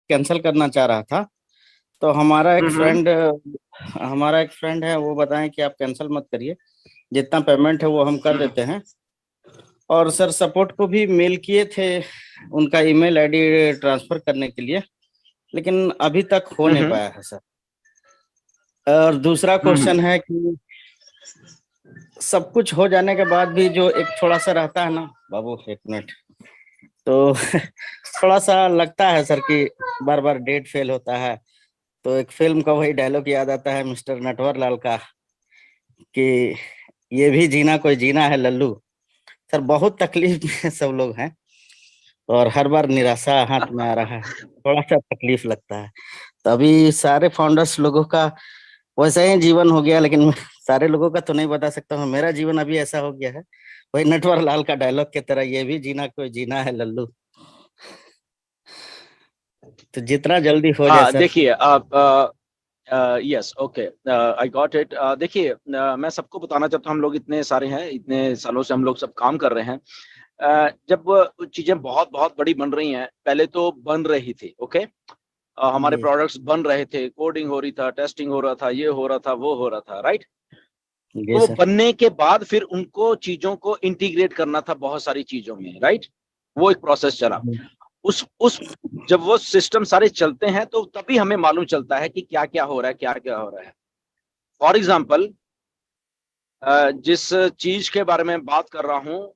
Cancel करना चाह रहा था। तो हमारा एक फ्रेंड है, वो बताएं कि आप कैंसिल मत करिए, जितना पेमेंट है वो हम कर देते हैं। और सर सपोर्ट को भी मेल किए थे उनका ईमेल आईडी ट्रांसफर करने के लिए, लेकिन अभी तक हो नहीं पाया है सर। और दूसरा क्वेश्चन है कि सब कुछ हो जाने के बाद भी जो एक थोड़ा सा रहता है ना बाबू, एक मिनट, तो थोड़ा सा लगता है सर कि बार बार डेट फेल होता है। तो एक फिल्म का वही डायलॉग याद आता है मिस्टर नटवरलाल का, कि ये भी जीना कोई जीना है लल्लू। सर बहुत तकलीफ में सब लोग हैं, और हर बार निराशा हाथ में आ रहा है, थोड़ा सा तकलीफ लगता है। तो अभी सारे फाउंडर्स लोगों का वैसा ही जीवन हो गया, लेकिन सारे लोगों का तो नहीं बता सकता हूँ, मेरा जीवन अभी ऐसा हो गया है वही नटवरलाल का डायलॉग की तरह, ये भी जीना कोई जीना है लल्लू। तो जितना जल्दी हो जाए हाँ सर। देखिए, आप yes, okay, I got it. देखिए, मैं सबको बताना चाहता हूँ, हम लोग इतने सारे हैं, इतने सालों से हम लोग सब काम कर रहे हैं। जब चीजें बहुत बहुत बड़ी बन रही हैं, पहले तो बन रही थी, ओके, हमारे जी प्रोडक्ट्स बन रहे थे, कोडिंग हो रही था, टेस्टिंग हो रहा था, ये हो रहा था, वो हो रहा था, राइट। जी तो सर। बनने के बाद फिर उनको चीजों को इंटीग्रेट करना था बहुत सारी चीजों में, राइट। वो एक प्रोसेस चला। उस जब वो सिस्टम सारे चलते हैं तो तभी हमें मालूम चलता है कि क्या क्या हो रहा है, क्या क्या हो रहा है। फॉर एग्जाम्पल, जिस चीज के बारे में बात कर रहा हूँ,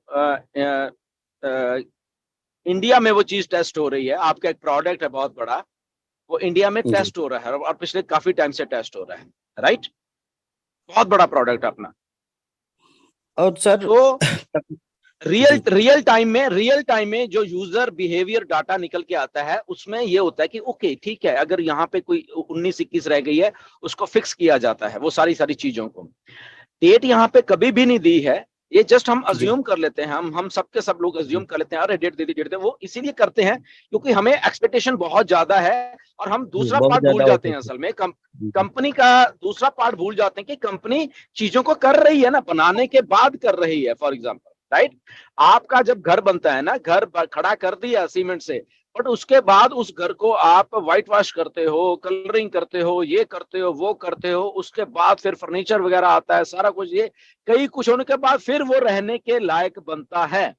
इंडिया में वो चीज टेस्ट हो रही है। आपका एक प्रोडक्ट है बहुत बड़ा, वो इंडिया में जी टेस्ट हो रहा है, और पिछले काफी टाइम से टेस्ट हो रहा है, राइट। बहुत बड़ा प्रोडक्ट अपना। और सर तो जी रियल टाइम में जो यूजर बिहेवियर डाटा निकल के आता है, उसमें ये होता है कि ओके ठीक है, अगर यहाँ पे कोई 19-21 रह गई है, उसको फिक्स किया जाता है, वो सारी सारी चीजों को। डेट यहाँ पे कभी भी नहीं दी है, ये जस्ट हम जी अज्यूम कर लेते हैं, हम सबके सब लोग अज्यूम कर लेते हैं, अरे डेट दे दी, डेट दे। वो इसीलिए करते हैं क्योंकि हमें एक्सपेक्टेशन बहुत ज्यादा है, और हम जी दूसरा बहुत पार्ट भूल ज्यादा जाते होते हैं। थे। असल में जी कंपनी का दूसरा पार्ट भूल जाते हैं कि कंपनी चीजों को कर रही है ना, बनाने के बाद कर रही है। फॉर एग्जाम्पल, राइट, आपका जब घर बनता है ना, घर खड़ा कर दिया सीमेंट से, बट उसके बाद उस घर को आप व्हाइट वॉश करते हो, कलरिंग करते हो, ये करते हो, वो करते हो, उसके बाद फिर फर्नीचर वगैरह आता है, सारा कुछ, ये कई कुछ होने के बाद फिर वो रहने के लायक बनता है।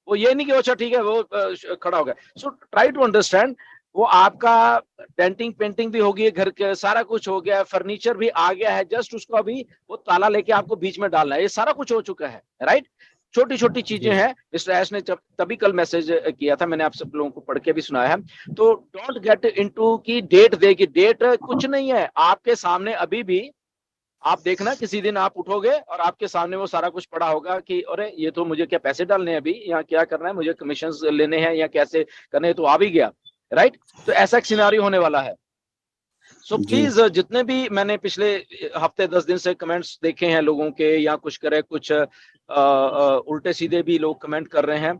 वो ये नहीं कि अच्छा ठीक है वो खड़ा हो गया। सो ट्राई टू अंडरस्टैंड, वो आपका डेंटिंग पेंटिंग भी होगी, घर के सारा कुछ हो गया, फर्नीचर भी आ गया है, जस्ट उसको अभी वो ताला लेके आपको बीच में डालना है, ये सारा कुछ हो चुका है, राइट। छोटी छोटी चीजें जी हैं। मिस्टर ऐश ने जब तभी कल मैसेज किया था, मैंने आप सब लोगों को पढ़ के भी सुनाया है। तो डोंट गेट इनटू की डेट देगी, डेट कुछ नहीं है आपके सामने अभी भी। आप देखना किसी दिन आप उठोगे और आपके सामने वो सारा कुछ पड़ा होगा कि अरे ये तो मुझे क्या पैसे डालने हैं अभी, या क्या करना है, मुझे कमीशन लेने हैं या कैसे करने हैं, तो आ भी गया, राइट। तो ऐसा एक सिनारियो होने वाला है। सो जी प्लीज, जितने भी मैंने पिछले हफ्ते 10 दिन से कमेंट्स देखे हैं लोगों के, या कुछ करे कुछ उल्टे सीधे भी लोग कमेंट कर रहे हैं,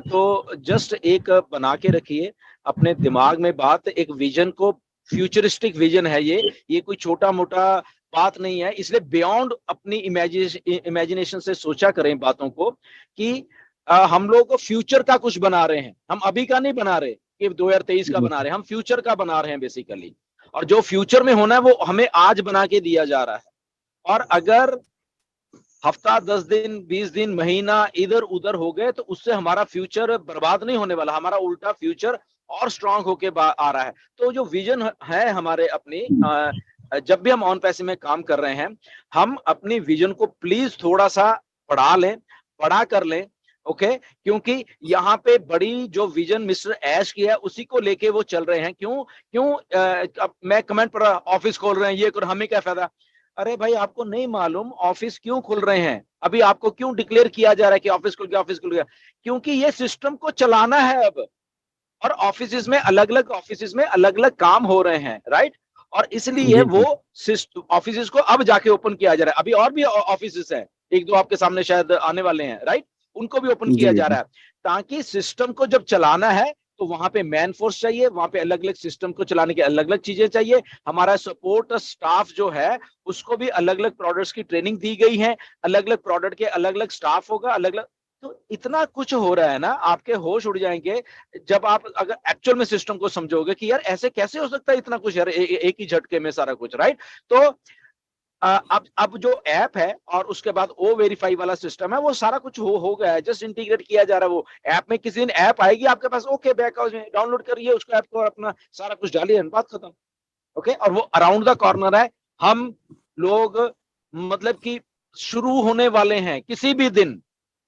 तो जस्ट एक बना के रखिए अपने दिमाग में बात, एक विजन को। फ्यूचरिस्टिक विजन है ये कोई छोटा मोटा बात नहीं है, इसलिए बियॉन्ड अपनी इमेजिनेशन से सोचा करें बातों को, कि हम लोग फ्यूचर का कुछ बना रहे हैं, हम अभी का नहीं बना रहे कि 2023 का जी बना रहे हैं, हम फ्यूचर का बना रहे हैं बेसिकली। और जो फ्यूचर में होना है वो हमें आज बना के दिया जा रहा है। और अगर हफ्ता, 10 दिन, 20 दिन, महीना इधर उधर हो गए, तो उससे हमारा फ्यूचर बर्बाद नहीं होने वाला, हमारा उल्टा फ्यूचर और स्ट्रांग होके आ रहा है। तो जो विजन है हमारे अपनी, जब भी हम ऑन पैसे में काम कर रहे हैं, हम अपनी विजन को प्लीज थोड़ा सा बढ़ा लें, बड़ा कर लें, ओके। क्योंकि यहाँ पे बड़ी जो विजन मिस्टर ऐश की है, उसी को लेके वो चल रहे हैं। क्यों क्यों मैं कमेंट पढ़ रहा, ऑफिस खोल रहे हैं, ये कर, हमें क्या फायदा। अरे भाई, आपको नहीं मालूम ऑफिस क्यों खुल रहे हैं, अभी आपको क्यों डिक्लेयर किया जा रहा है कि ऑफिस खुल गया, ऑफिस खुल गया? क्योंकि ये सिस्टम को चलाना है अब, और ऑफिस में अलग अलग काम हो रहे हैं, राइट। और इसलिए जी वो ऑफिस को अब जाके ओपन किया जा रहा है। अभी और भी ऑफिस हैं, एक दो आपके सामने शायद आने वाले हैं, राइट। उनको भी ओपन जी किया जा जी रहा है, ताकि सिस्टम को जब चलाना है तो वहां पे मैन फोर्स चाहिए, वहां पे अलग अलग सिस्टम को चलाने की अलग अलग चीजें चाहिए। हमारा सपोर्ट स्टाफ जो है, उसको भी अलग अलग प्रोडक्ट्स की ट्रेनिंग दी गई है, अलग अलग प्रोडक्ट के अलग अलग स्टाफ होगा, अलग अलग। तो इतना कुछ हो रहा है ना, आपके होश उड़ जाएंगे जब आप अगर एक्चुअल में सिस्टम को समझोगे कि यार ऐसे कैसे हो सकता है इतना कुछ यार, एक ही झटके में सारा कुछ, राइट। तो अब जो ऐप है और उसके बाद ओ वेरीफाई वाला सिस्टम है, वो सारा कुछ हो गया है, जस्ट इंटीग्रेट किया जा रहा है। वो ऐप में किसी दिन ऐप आएगी आपके पास, ओके बैक हाउस में डाउनलोड करिए उसको ऐप को और अपना सारा कुछ डालिए, बात खत्म। ओके, और वो अराउंड द कॉर्नर है। हम लोग मतलब कि शुरू होने वाले हैं किसी भी दिन।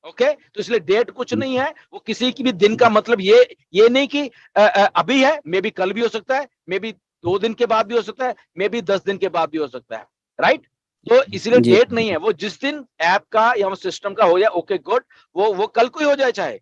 ओके, तो इसलिए डेट कुछ नहीं है, वो किसी की भी दिन का मतलब ये नहीं कि अभी है, मे बी कल भी हो सकता है, मे बी 2 दिन के बाद भी हो सकता है, मे बी 10 दिन के बाद भी हो सकता है, राइट। तो इसलिए जी डेट नहीं है, वो जिस दिन ऐप का या सिस्टम का हो जाए, ओके गुड, वो कल को ही हो जाए चाहे।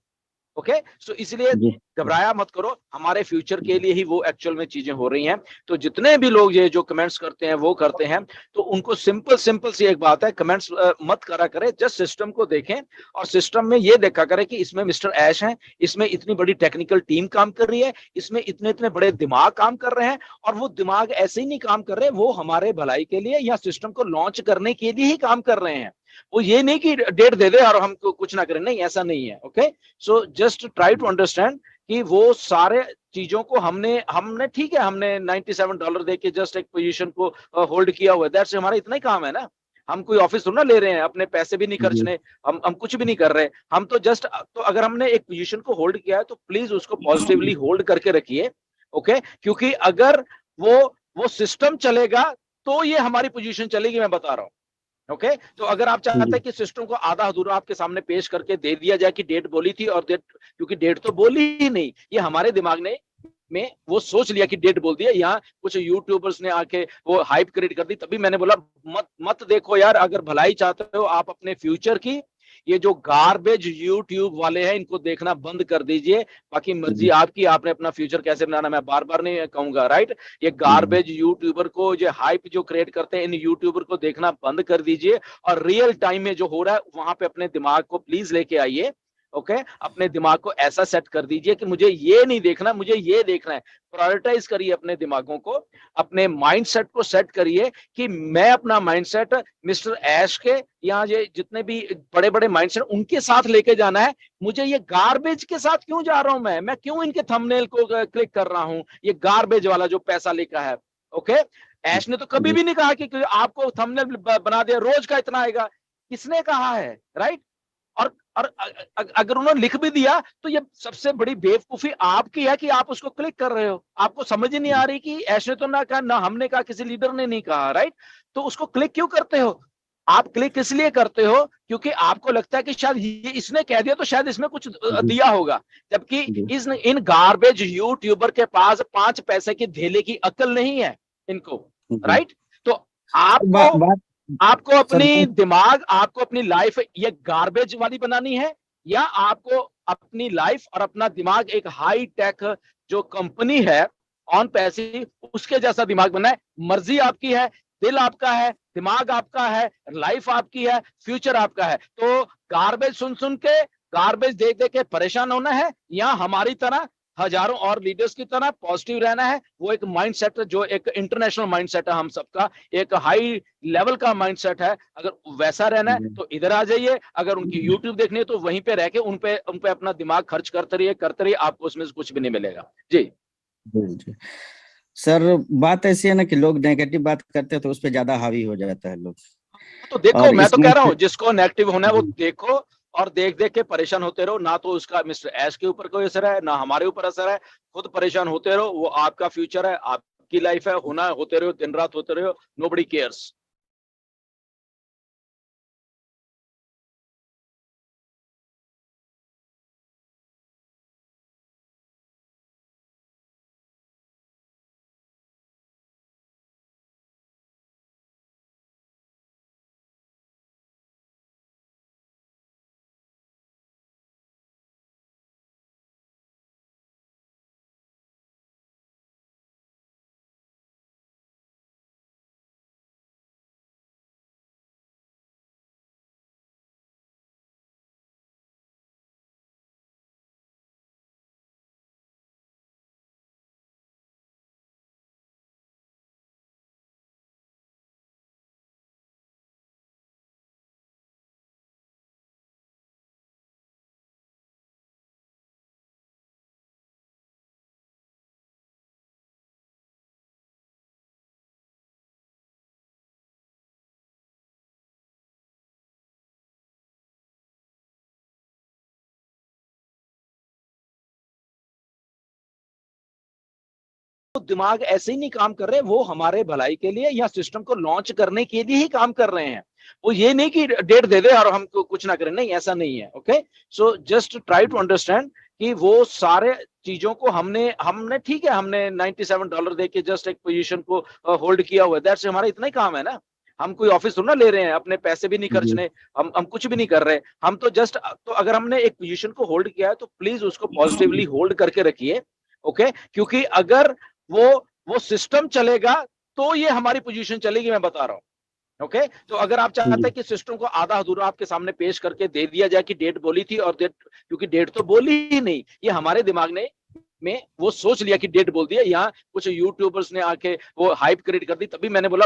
ओके, सो इसलिए जी घबराया मत करो, हमारे फ्यूचर के लिए ही वो एक्चुअल में चीजें हो रही हैं। तो जितने भी लोग ये जो कमेंट्स करते हैं वो करते हैं, तो उनको सिंपल सिंपल सी एक बात है, कमेंट्स मत करा करें, जस्ट सिस्टम को देखें और सिस्टम में ये देखा करें कि इसमें मिस्टर ऐश हैं, इसमें इतनी बड़ी टेक्निकल टीम काम कर रही है, इसमें इतने इतने बड़े दिमाग काम कर रहे हैं, और वो दिमाग ऐसे ही नहीं काम कर रहे, वो हमारे भलाई के लिए या सिस्टम को लॉन्च करने के लिए ही काम कर रहे हैं। वो ये नहीं कि डेट दे दे और हम कुछ ना करें, नहीं, ऐसा नहीं है। Okay, so just try to understand कि वो सारे चीजों को हमने हमने ठीक है, हमने $97 दे के जस्ट एक पोजीशन को होल्ड किया हुआ है, दैट्स हमारा इतना ही काम है ना। हम कोई ऑफिस थोड़ा ना ले रहे हैं, अपने पैसे भी नहीं जी खर्चने, हम कुछ भी नहीं कर रहे, हम तो जस्ट, तो अगर हमने एक पोजीशन को होल्ड किया है तो प्लीज उसको पॉजिटिवली होल्ड करके रखिए। ओके, क्योंकि अगर वो सिस्टम चलेगा तो ये हमारी पोजीशन चलेगी, मैं बता रहा हूँ। ओके, तो अगर आप चाहते जी हैं कि सिस्टम को आधा अधूरा आपके सामने पेश करके दे दिया जाए कि डेट बोली थी और डेट, क्योंकि डेट तो बोली ही नहीं, ये हमारे दिमाग ने में वो सोच लिया कि डेट बोल दिया, यहाँ कुछ यूट्यूबर्स ने आके वो हाइप क्रिएट कर दी, तभी मैंने बोला मत मत देखो यार, अगर भलाई चाहते हो आप अपने फ्यूचर की, ये जो गार्बेज यूट्यूब वाले हैं इनको देखना बंद कर दीजिए। बाकी मर्जी जी आपकी, आपने अपना फ्यूचर कैसे बनाना मैं बार बार नहीं कहूंगा, राइट। ये जी गार्बेज यूट्यूबर को, जो हाइप जो क्रिएट करते हैं, इन यूट्यूबर को देखना बंद कर दीजिए और रियल टाइम में जो हो रहा है वहां पे अपने दिमाग को प्लीज लेके आइए। ओके, अपने दिमाग को ऐसा सेट कर दीजिए कि मुझे ये नहीं देखना, मुझे ये देखना है। प्रायोरिटाइज करिए अपने दिमागों को, अपने माइंडसेट को सेट करिए कि मैं अपना माइंडसेट मिस्टर ऐश के या ये जितने भी बड़े बड़े माइंडसेट उनके साथ लेके जाना है। मुझे ये गार्बेज के साथ क्यों जा रहा हूं, मैं क्यों इनके थंबनेल को क्लिक कर रहा हूं, ये गार्बेज वाला जो पैसा लिखा है। ओके, ऐश ने तो कभी जी भी नहीं कहा कि आपको थंबनेल बना दिया रोज का इतना आएगा, किसने कहा है, राइट। और अगर उन्होंने लिख भी दिया तो ये सबसे बड़ी बेवकूफी आपकी है कि आप उसको क्लिक कर रहे हो, आपको समझ ही नहीं आ रही कि ऐसे तो ना कहा, ना हमने कहा, किसी लीडर ने नहीं कहा, राइट। तो उसको क्लिक क्यों करते हो, आप क्लिक इसलिए करते हो क्योंकि आपको लगता है कि शायद ये इसने कह दिया तो शायद इसमें कुछ जी दिया होगा, जबकि जी इस इन गार्बेज यूट्यूबर के पास 5 पैसे की धेले की अकल नहीं है इनको, जी राइट। तो सर आपको बात आपको सर अपनी बात दिमाग, आपको अपनी लाइफ ये गार्बेज वाली बनानी है, या आपको अपनी लाइफ और अपना दिमाग एक हाई टेक जो कंपनी है ऑन पैसे उसके जैसा दिमाग बनना है। मर्जी आपकी है, दिल आपका है, दिमाग आपका है, लाइफ आपकी है, फ्यूचर आपका है। तो गार्बेज सुन सुन के, गार्बेज देख देख के परेशान होना है, या हमारी तरह हजारों और लीडर्स की तरह पॉजिटिव रहना है। वो एक माइंडसेट जो एक इंटरनेशनल माइंडसेट है हम सबका, एक हाई लेवल का माइंडसेट है, अगर वैसा रहना है तो इधर आ जाइए। अगर उनकी यूट्यूब देखनी है तो वहीं पे रह के उन पे अपना दिमाग खर्च करते रहिए, आपको उसमें से कुछ भी नहीं मिलेगा जी। जी जी सर बात ऐसी है ना कि लोग नेगेटिव बात करते हैं तो उस पर ज्यादा हावी हो जाता है लोग तो देखो, और मैं तो इसमें कह रहा हूं जिसको नेगेटिव होना है वो जी देखो, और देख देख के परेशान होते रहो ना, तो उसका मिस्टर एस के ऊपर कोई असर है ना हमारे ऊपर असर है। खुद परेशान होते रहो, वो आपका फ्यूचर है, आपकी लाइफ है, होना होते रहो, दिन रात होते रहो, नो बडी केयर्स। दिमाग ऐसे ही नहीं काम कर रहे, वो हमारे भलाई के लिए या सिस्टम को लॉन्च करने के लिए ही काम कर रहे हैं। वो ये नहीं कि डेट दे दे और हम कुछ ना करें, नहीं, ऐसा नहीं है। Okay, so just try to understand कि वो सारे चीजों को हमने ठीक है, हमने $97 देके जस्ट एक पोजीशन को होल्ड किया हुआ है, दैट्स हमारा इतना ही काम है ना। हम कोई ऑफिस थोड़ा ले रहे हैं, अपने पैसे भी नहीं खर्चने, हम कुछ भी नहीं कर रहे, हम तो जस्ट, तो अगर हमने एक पोजीशन को होल्ड किया है तो प्लीज उसको पॉजिटिवली होल्ड करके रखिए। ओके, क्योंकि अगर वो सिस्टम चलेगा तो ये हमारी पोजीशन चलेगी, मैं बता रहा हूं। ओके, तो अगर आप चाहते हैं कि सिस्टम को आधा अधूरा आपके सामने पेश करके दे दिया जाए कि डेट बोली थी और डेट, क्योंकि डेट तो बोली ही नहीं, ये हमारे दिमाग ने में वो सोच लिया कि डेट बोल दिया। यहाँ कुछ यूट्यूबर्स ने आके वो हाइप क्रिएट कर दी, तभी मैंने बोला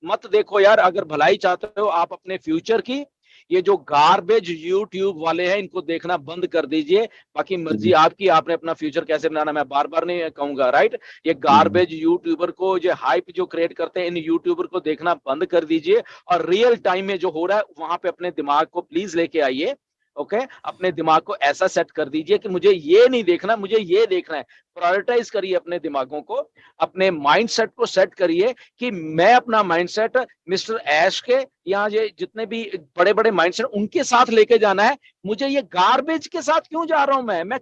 मत देखो यार, अगर भलाई चाहते हो आप अपने फ्यूचर की, ये जो गार्बेज यूट्यूब वाले हैं इनको देखना बंद कर दीजिए। बाकी मर्जी आपकी, आपने अपना फ्यूचर कैसे बनाना मैं बार बार नहीं कहूंगा, राइट। ये गार्बेज यूट्यूबर को, जो हाइप जो क्रिएट करते हैं, इन यूट्यूबर को देखना बंद कर दीजिए और रियल टाइम में जो हो रहा है वहां पे अपने दिमाग को प्लीज लेके आइए। ओके, अपने दिमाग को ऐसा सेट कर दीजिए कि मुझे ये नहीं देखना, मुझे ये देखना है। प्रायोरिटाइज करिए अपने दिमागों को, अपने माइंडसेट को सेट करिए कि मैं अपना माइंडसेट मिस्टर ऐश के या ये जितने भी बड़े बड़े माइंडसेट उनके साथ लेके जाना है। मुझे ये गार्बेज के साथ क्यों जा रहा हूं, मैं क्यों